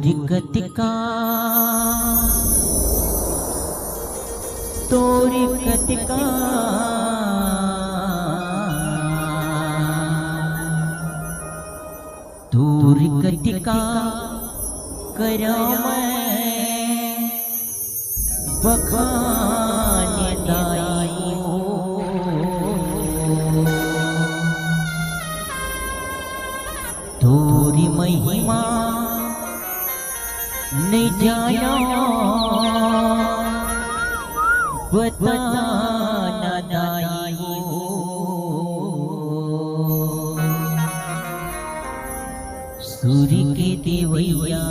तोरी कतिका तोरी कतिका तोरी कतिका करो मैं बखाने दाई हो तोरी महिमा नहीं जाना बताना दाई हो सूर्य के देवैया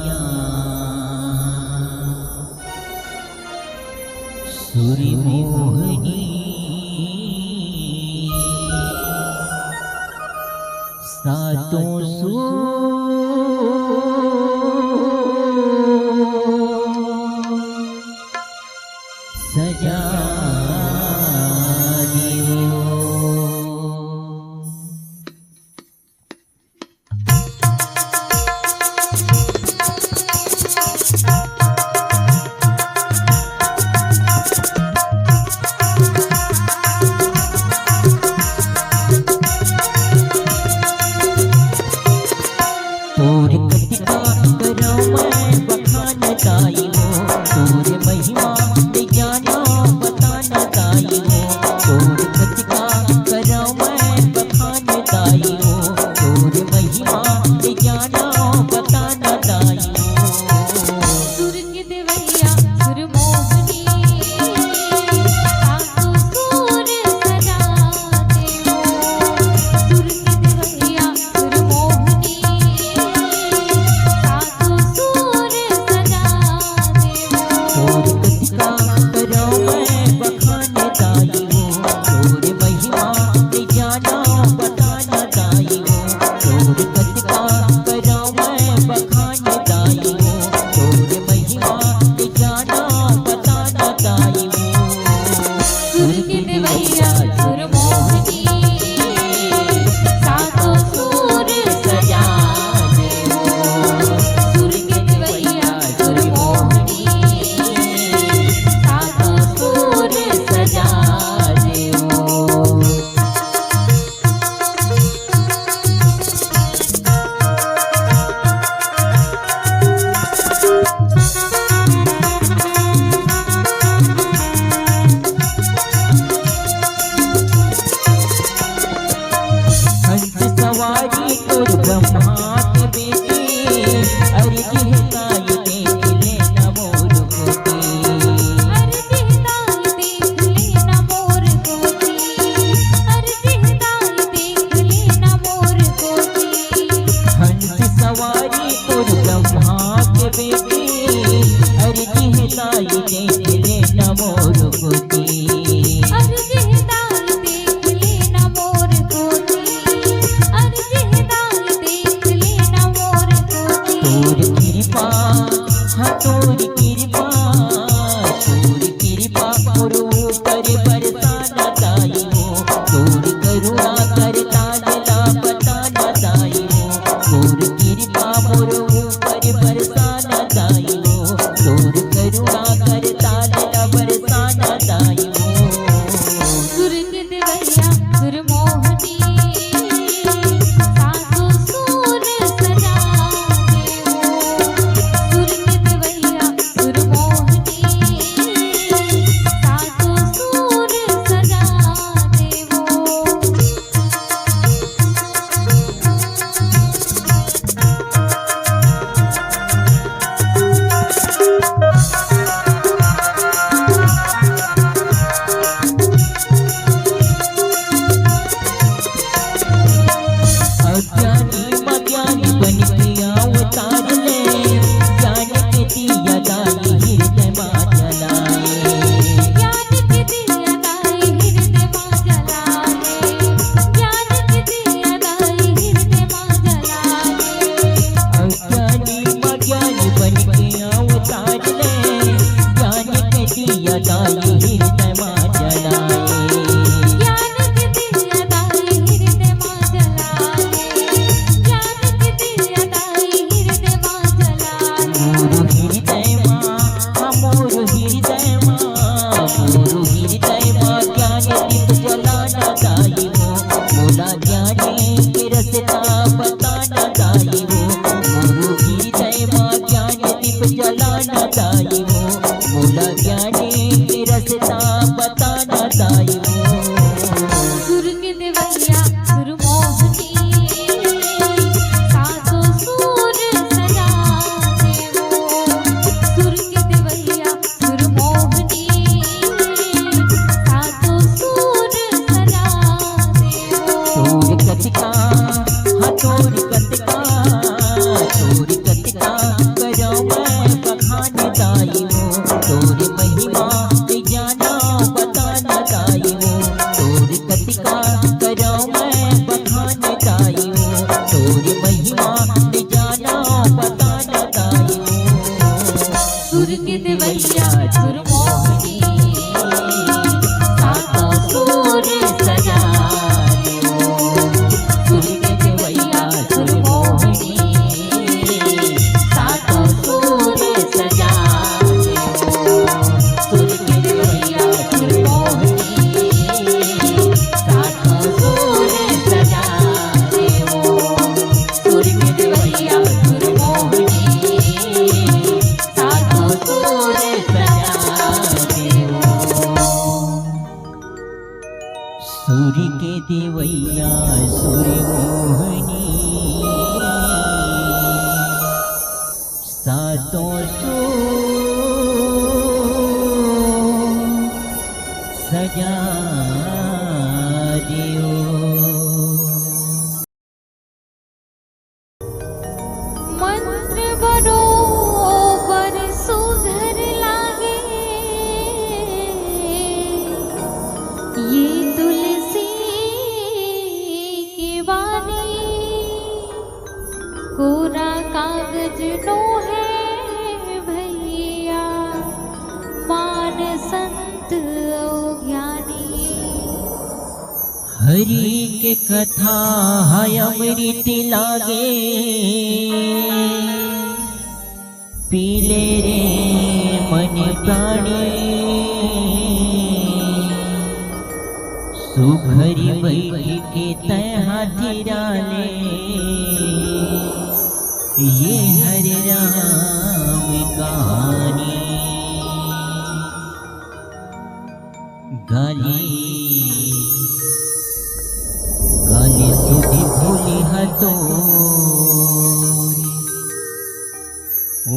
सूर्य मोहनी सातों सजा दियो। तोरे कतिका करो मैं बखान दाई हो तोरे महिमा नहीं जाना बताना दाई हो तोरे कतिका करो मैं बखान दाई हो तोरे महिमा नहीं जाना बताना दाई हो सुर के देवैया सुर मोहनी सासु सुर सजा दे हो सुर के देवैया सुर मोहनी सासु सुर सजा दे हो तोरे कतिका करो मैं बखान दाई हो तोरे महिमा नहीं जाना बताना दाई हो तोरे कतिका करो मैं बखान दाई हो तोरे महिमा नहीं जाना बताना दाई हो सुर के देवैया सुर मोहनी सासु सुर सजा दे हो सुर के देवैया सुर मोहनी सासु सुर सजा दे हो हंस सवारी तोर ब्रह्मा के बेटे अरे जिहताई देख लेना मोर कोटे अरे जिहताई देख लेना मोर कोटी अरे जिहताई देख लेना मोर कोटी हंस सवारी तोर ब्रह्मा के बेटे अरे जिहताई देख लेना मोर कोटे अरे जिहताई देख लेना मोर कोटी अरे जिहताई देख लेना मोर कोटी तोर कृपा हाँ तोर कृपा मोर ऊपर बरसाना दाई हो तोर करुणा करता ला बताना दाई हो तोर कृपा मोर ऊपर बरसाना दाई हो तोर करुणा करता ला बरसाना दाई हो सुर के देवैया सुर मोहनी सासु सुर सजा दे हो सुर के देवैया सुर मोहनी सासु सुर सजा दे हो अज्ञानी मज्ञानी बन के अवतार ले ज्ञान के दिया दाई हृदय मां जलाए ज्ञान के दिया दाई हृदय मां जलाए ज्ञान के दिया दाई हृदय मां जलाए अज्ञानी मज्ञानी बन के अवतार ले ज्ञान के दिया दाई हृदय मां जलाए ज्ञान के दिया दाई हृदय मां जलाए ज्ञान के दिया दाई हृदय मां जलाए जाने के रास्ता बताना दाई हो। सुर के देवैया सुर मोहनी सातों सुर सजा देवो। सुर के देवैया सुर मोहनी सातों सुर सजा देवो। तोर कतिका हाँ तोर कतिका करो मैं बखान दाई हो। तोर महिमा जाना बताना दाई हो। तोर कतिका करो मैं बखान दाई हो। तोर महिमा जाना बताना दाई हो। सुर के देवैया सुर मोहनी सातों सुर सजा देवो। सुर के देवैया सुर मोहनी सातों सुर सजा देवो। सुर के देवैया सुर मोहनी सातों सुर सजा देवो। सुर के देवैया सुर मोहनी सातों सुर सजा देवो। सूर्य के देवैया सूर्य मोहनी सातों सुर सजा दियो। मंत्र बरोबर सुधर लागे ये तुलसी की वाणी। कोरा कागज नो है भैया मान संत ओ ज्ञानी। हरि के कथा है अमृत लागे पीले रे मन प्राणी। सुखरी बैठ के तय हाथी डाले ये हरे राम कहानी। गाली गाली सुधी भूली हतोरी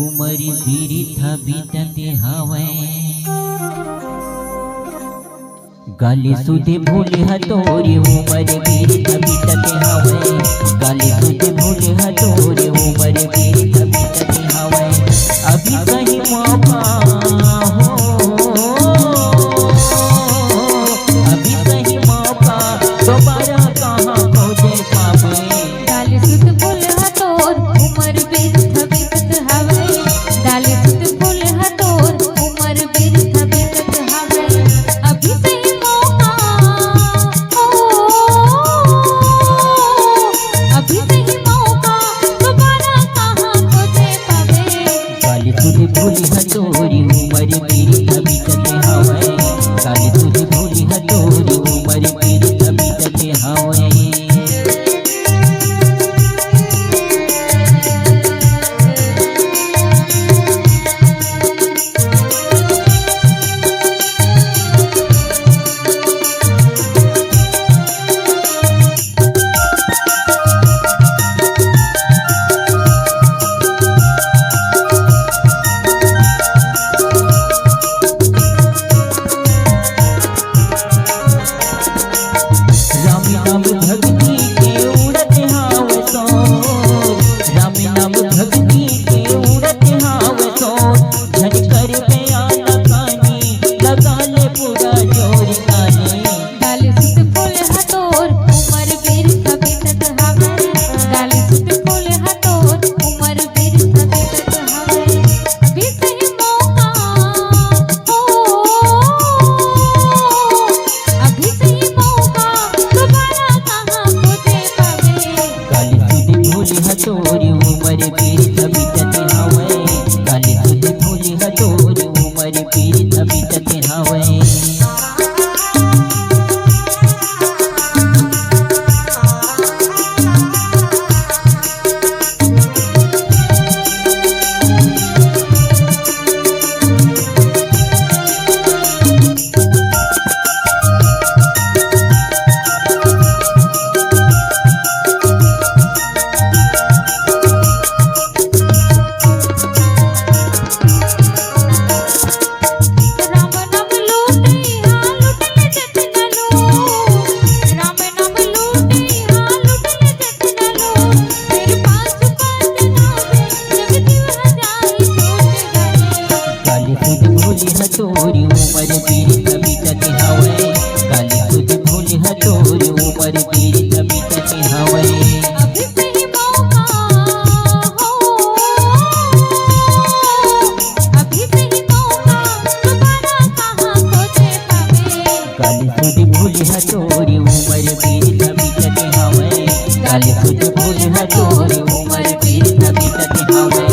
उमर बीरिथा बीतते हवे। गाली सुधी भूली हतोरी उमर बीरिथा बीतते हवे। गाली सुधी भूली हतोरी उमर बीरिथा बीतते हवे। अभी सही मौका हो अभी सही मौका दोबारा कहाँ खोजे पावे। गाली सुत फूल हतोर उमर बीत बीतत हवे। गाली सुत फूल हतोर उमर बीत बीतत हवे। अभी सही मौका हो अभी सही मौका दोबारा कहाँ खोजे पावे। गाली सुधी भूली हतोरी उमर बीरिथा बीतते हवे। गाली सुधी भूली हतोरी उमर बीरिथा बीतते हवे। बीरत बीतत हवे गाली सुध भूल हतोर उमर बीरत बीतत हवे अभी सही मौका हो, अभी सही मौका दोबारा कहाँ खोजे पावे। गाली सुध भूल हतोर उमर बीरत बीतत हवे गाली सुध भूल हतोर उमर बीरत बीतत हवे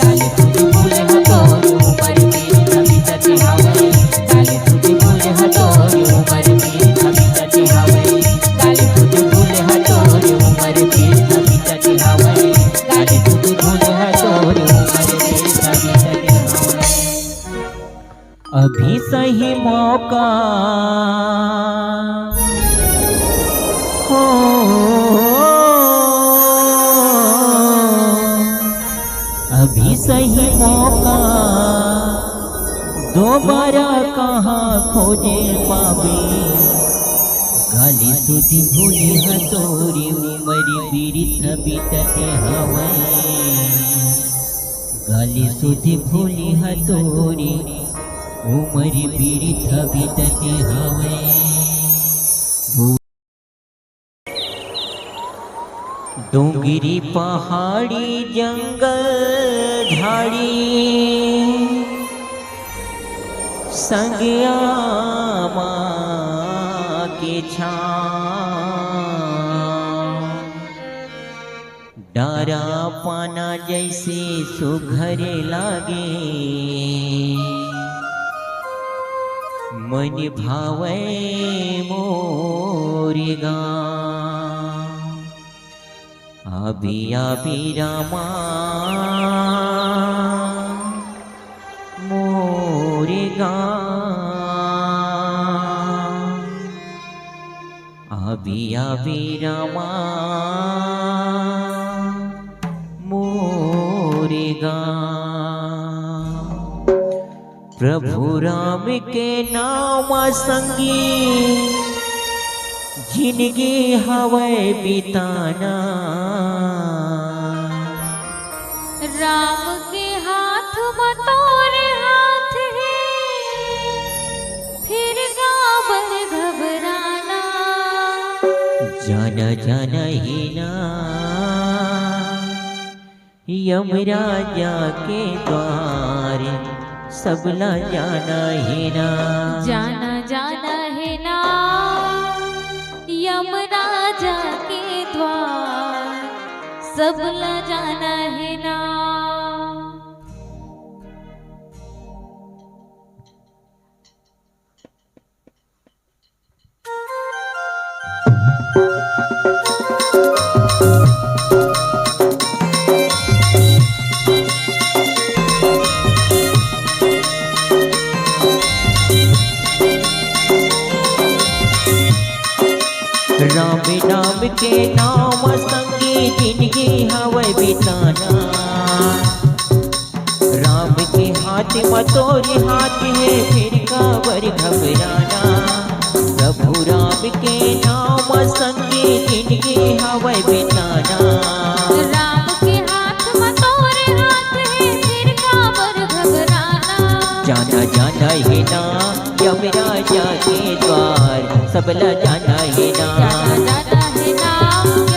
गाली सुध भूल हतोर उमर बीरत बीतत हवे गाली सुध भूल हतोर उमर बीरत बीतत हवे गाली सुध भूल हतोर उमर बीरत बीतत हवे गाली सुध भूल हतोर उमर बीरत बीतत हवे अभी सही मौका हो अभी सही मौका दोबारा कहाँ खोजे पावे गाली सुधी भूली हतोरी उमर बीरत बीतत हवे गाली सुधी भूली हतोरी उमर बीरत बीतत हवे डोंगरी पहाड़ी जंगल झाड़ी संगया माँ के छाँव डारा पाना जैसे सुघर लागे मन भावे मोरे गाँव अभी अभी रामा मोरे गाँव अभी अभी रामा मोरे गाँव प्रभु राम के नाम संगी जिंदगी हवे बिताना राम के हाथ में तोरे हाथ है फिर गाबर घबराना जाना जाना ही ना यमराजा के द्वार सबला जाना ही ना जाना जाना है ना यमराजा के द्वार सबला जाना है ना। राम नाम के नाम संगी जिंदगी हवे बिताना राम के हाथ में तोरे हाथ है फिर काबर घबराना प्रभु राम के नाम संगी जिंदगी हवे बिताना राम के हाथ में तोरे हाथ है फिर काबर घबराना जाना जाना है ना यमराजा के द्वार सबला जाना है ना जाना जाना है ना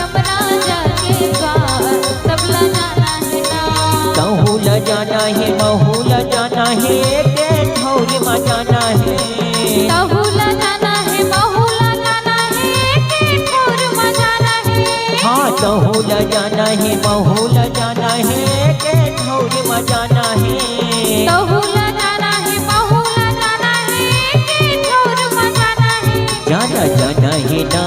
यमराजा के द्वार सबला जाना है ना। कहूला जाना है महूला जाना है के ठौर में जाना है तहुला जाना है बहुला जाना है के ठोर में जाना है। हाँ कहूला जाना है महूला जाना है के ठौर में जाना है तहुला जाना है बहुला जाना है के ठोर में जाना है। जाना जाना है ना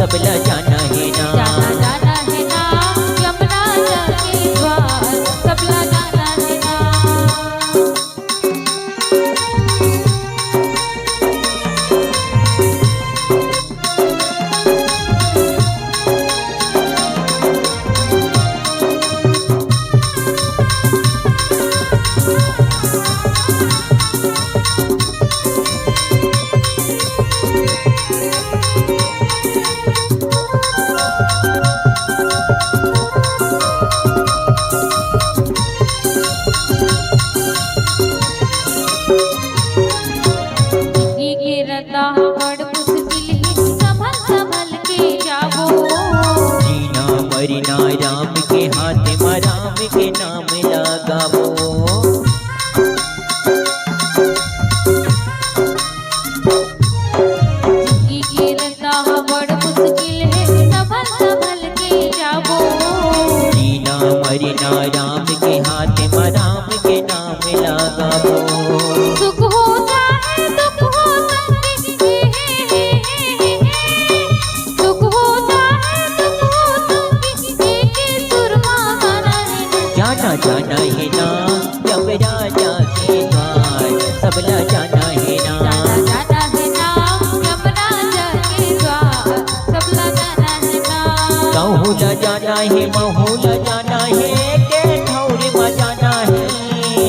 सबला जाना है ना। जाना जाना है ना यमुना जल के द्वार, सबला जाना है ना। बड़ मुश्किल है संभल संभल के जाओ। जीना मरना राम के हाथ में, राम के नाम लगावो। जिंदगी की राह बड़ मुश्किल है संभल संभल के जाओ। जीना मरना राम के हाथ में, राम के नाम लगावो। सुख होता है दुख होता है, सुख होता है दुख होता है, एक सुरमा गाना है। जाना जाना है ना यमराजा के द्वार, सबला जाना है ना। जाना जाना है ना यमुना जल के द्वार, सबला जाना है ना। कहूला जाना है महूला जाना है, के ठौर में जाना है।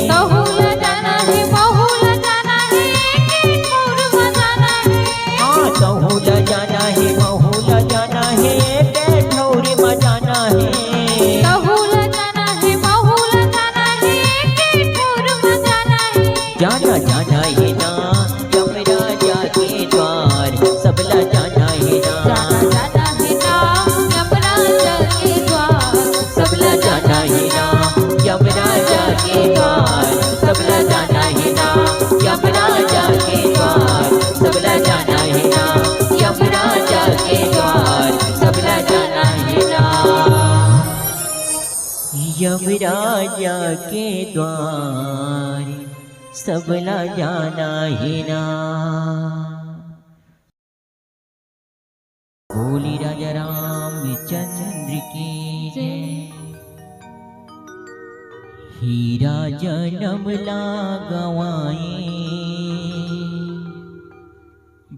कहूला जाना है बहुला जाना है, के ठौर में जाना है। हाँ कहूला जाना है महूला जाना है, के ठौर में जाना है। कहूला जाना है बहुला जाना है, के ठौर में जाना है। जाना जाना है ना यमराजा के द्वार, सबला जाना है ना। जाना जाना है ना यमुना जल के द्वार, सबला जाना है ना यमराजा के द्वार, सबला जाना है ना यमराजा के द्वार, सबला जाना है ना यमराजा के द्वार, सबला जाना है ना यमराजा के द्वार, सबला जाना है ना। बोली राजा रामचंद्र की जय। हीरा जन्म ला गवाए,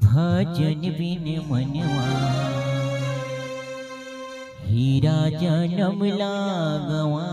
भजन बिन मनवा। हीरा जन्म ला गवाए।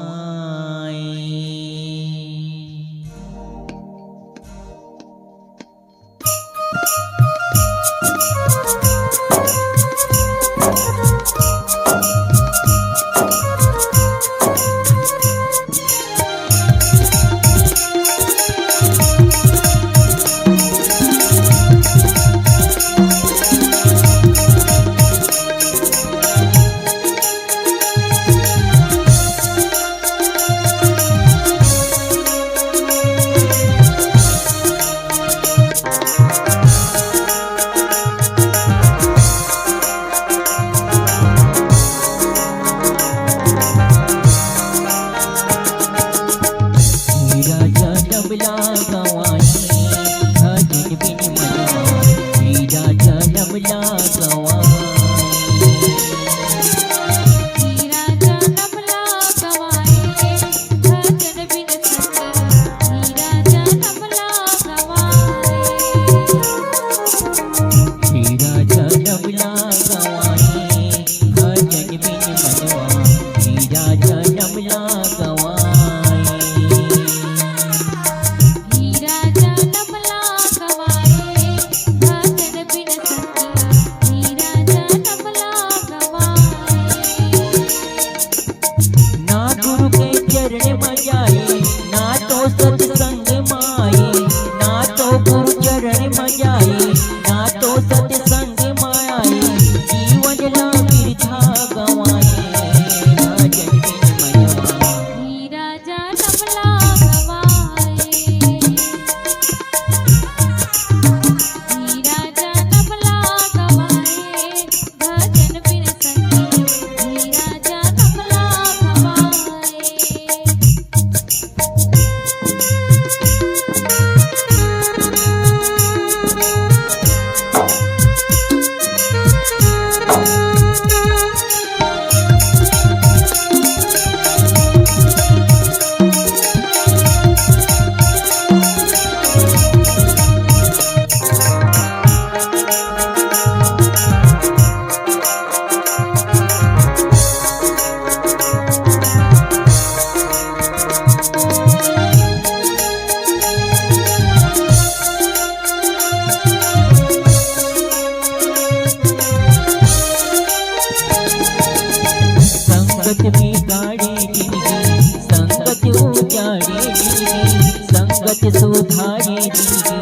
संगत बिगाड़े जिंदगी, संगत उजाड़े जिंदगी, संगत सुधारे जिंदगी,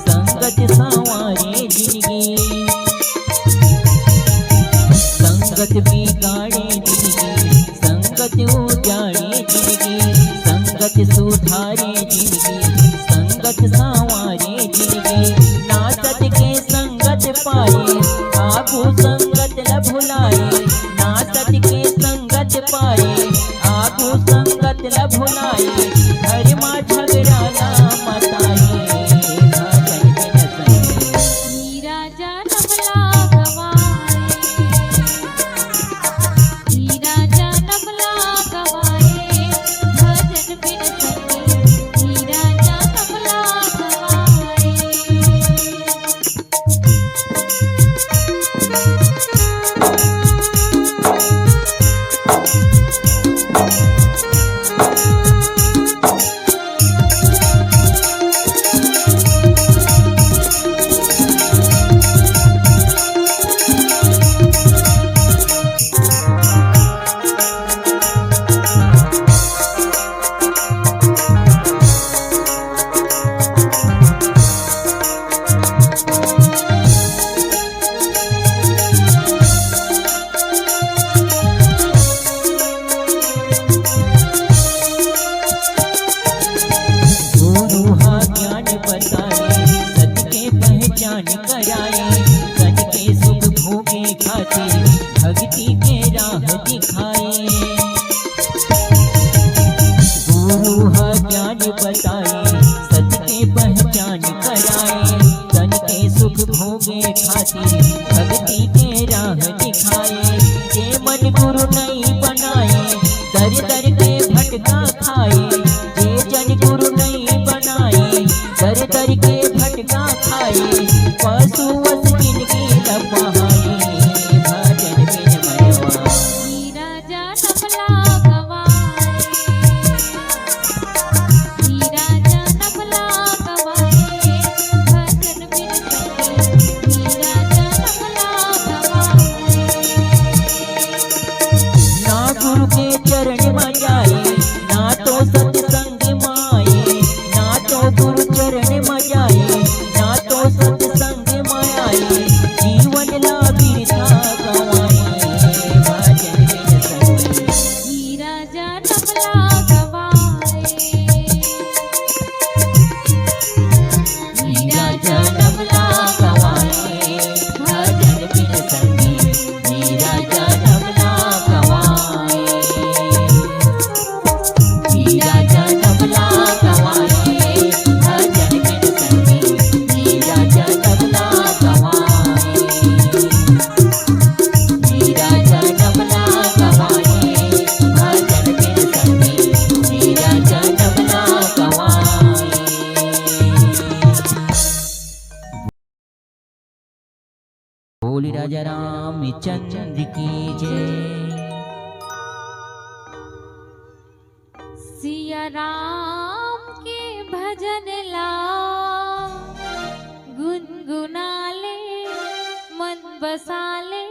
संगत संवारे जिंदगी। संगत बिगाड़े जिंदगी, संगत उजाड़े जिंदगी, संगत सुधारे जिंदगी, संगत संवारे जिंदगी। ना सत के संगत पाए, आगू संगत न भुलाए, ना सत के संगत पाए, आगू संगत न भुलाए। घर माँ झगड़ा ना मताए, भजन बिन संगी। हीरा जन्म लागवाए, हीरा जन्म लागवाए, भजन बिन संगी। हीरा जन्म लागवाए। गुरु हा ज्ञान बताए, सत के पहचान कराए, सत के सुख भोगे खातिर भक्ति के राह दिखाए। गुरु हा ज्ञान बताए, सत के पहचान कराए, तन के सुख भोगे खातिर भक्ति के राह दिखाए। जे मन गुरु नहीं बनाए, दर दर के भटका खाए, जे जन गुरु नहीं बनाए, दर दर के भटका खाए। पशु वस जिनकी लपहाए, भजन बिन मनवा। हीरा जन्म लागवाए, हीरा जन्म लागवाए, भजन बिन संगी। हीरा जन्म लागवाए। ना गुरु के चरण में जाए, ना तो सत्संग माए, ना तो गुरु चरण में जाए, ना तो सत्संग माए। जीवन ला बिरथा गवाए, भजन बिन संगी। हीरा जन्म लागवाए, हीरा जन्म लागवाए, भजन बिन संगी। हीरा जन्म लागवाए, हीरा जन्म लागवाए, भजन बिन संगी। हीरा जन्म लागवाए, हीरा जन्म लागवाए, भजन बिन संगी। हीरा जन्म लागवाए। बोली राजा रामचंद्र की जय। सिया राम के भजन ला गुनगुनाले, मन बसाले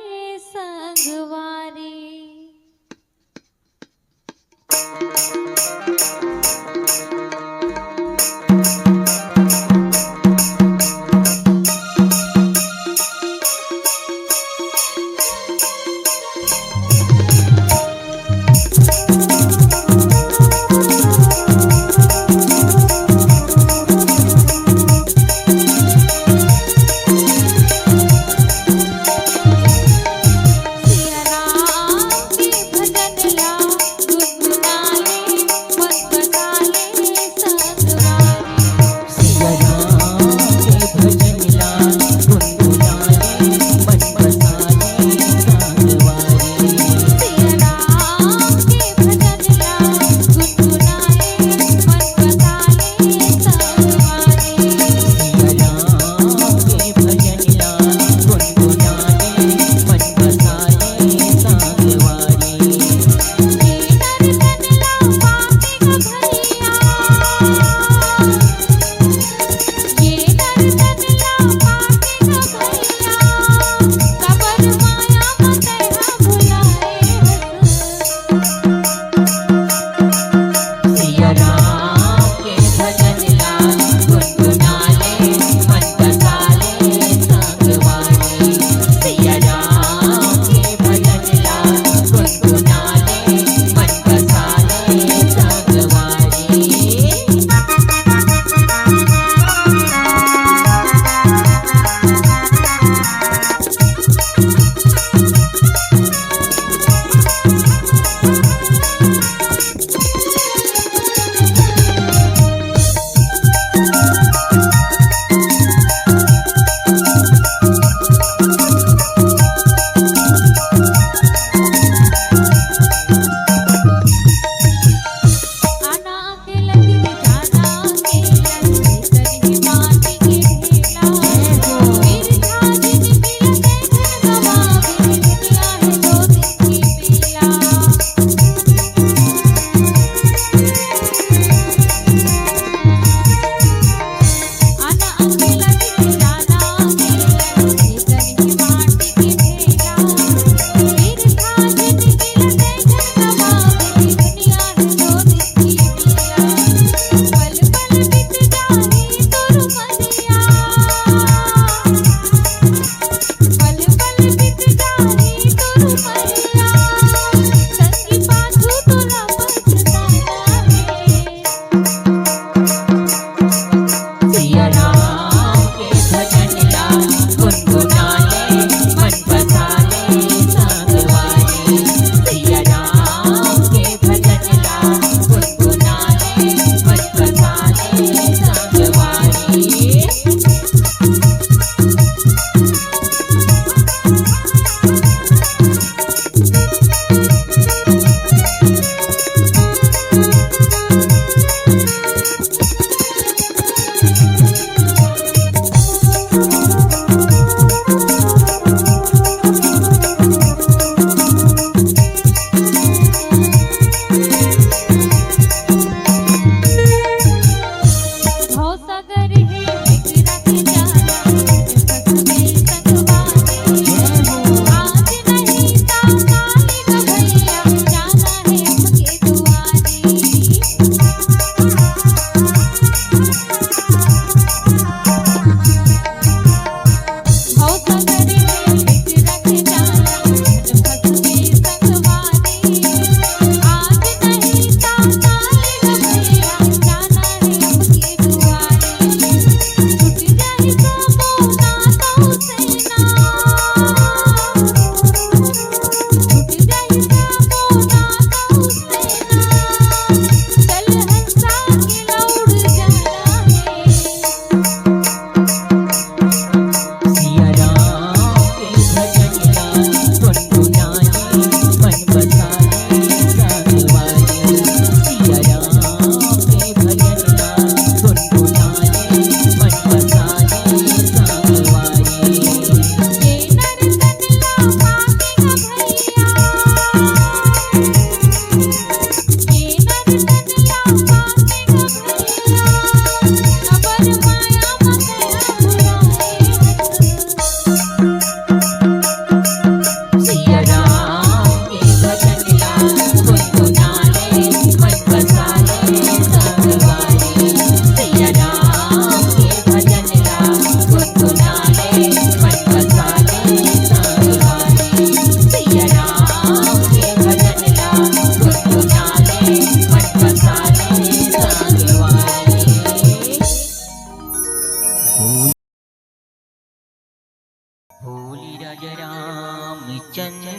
संगवारी। सिया राम के भजन ला गुनगुनाले, मन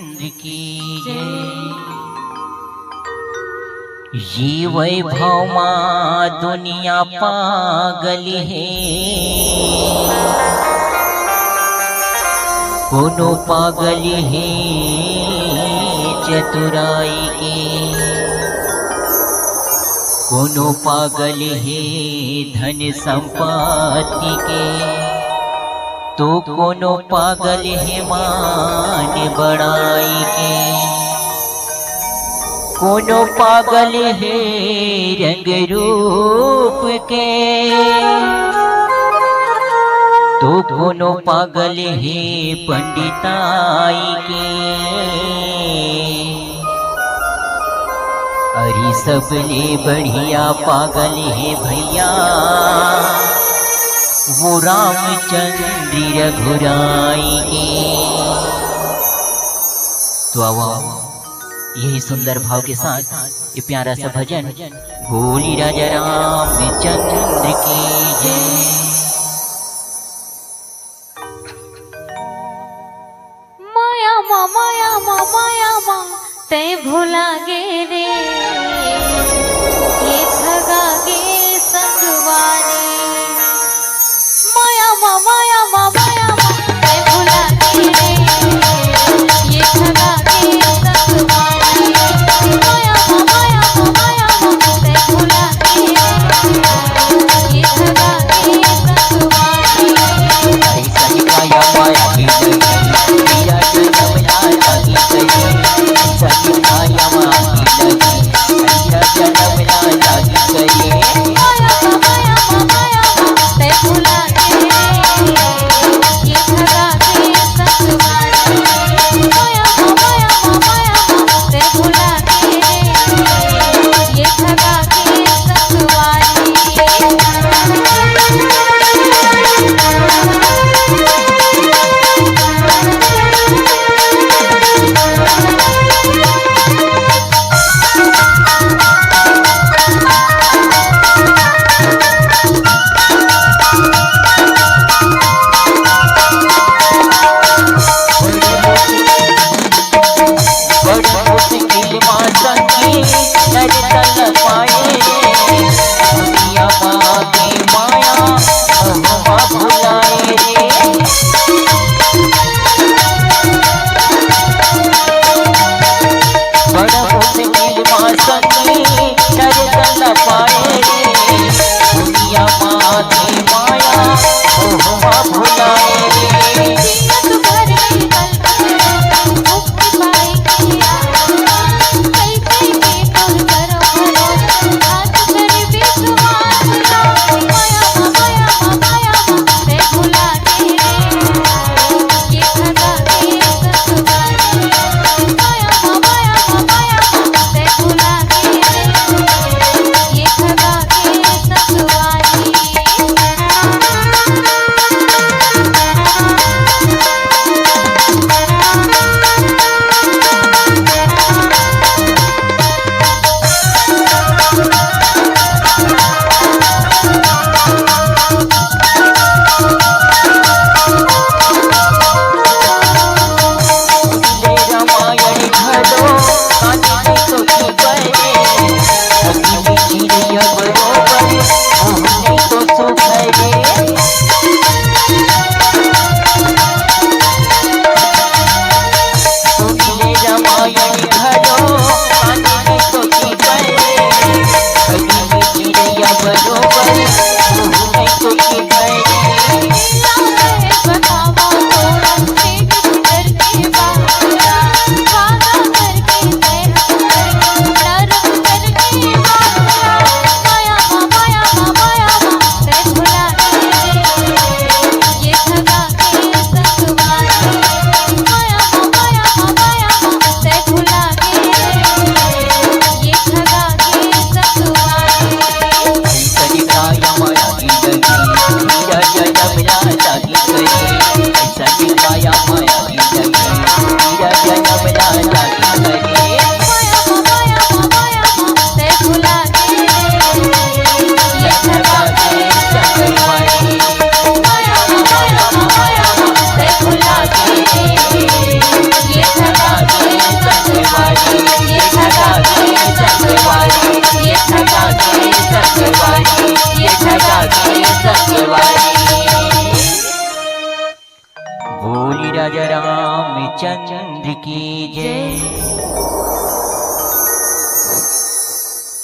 चंद्र की जय। ये वैभव माँ दुनिया पागल है, कोनो पागल है चतुराई के, कोनो पागल है धन संपत्ति के, तो कोनो पागल है मान बड़ाई के, कोनो पागल है रंग रूप के, तो कोनो पागल है पंडिताई के। अरे सबले बढ़िया पागल है भैया वो रामचंद्र रघुराई के। तो आओ यही सुंदर भाव के साथ ये प्यारा सा भजन बोली राजा रामचंद्र की जय। माया माँ ते भुला गे रे, ये ठगा गे संगवारी। माया माँ ते भुला गे रे, ये ठगा गे संगवारी। माया माँ ते भुला गे रे, ये ठगा गे संगवारी। ऐसा ही माया माया की लगी मेरा जो जमना लगी गई, ऐसा ही माया माया की लगी रामचंद्र की जय।